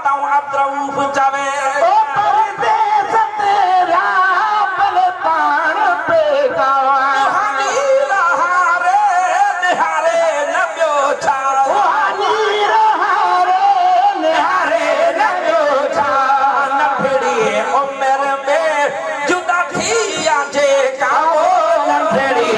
ताऊं अब्दरऊफ चवे ओ परदेस तेरा बलतान पे गावा हानी रहारे निहारे न ॿियो छा हानी रहारे निहारे न ॿियो छा न फिड़ी उमिरि में जुदा थी या जेका नंढड़ी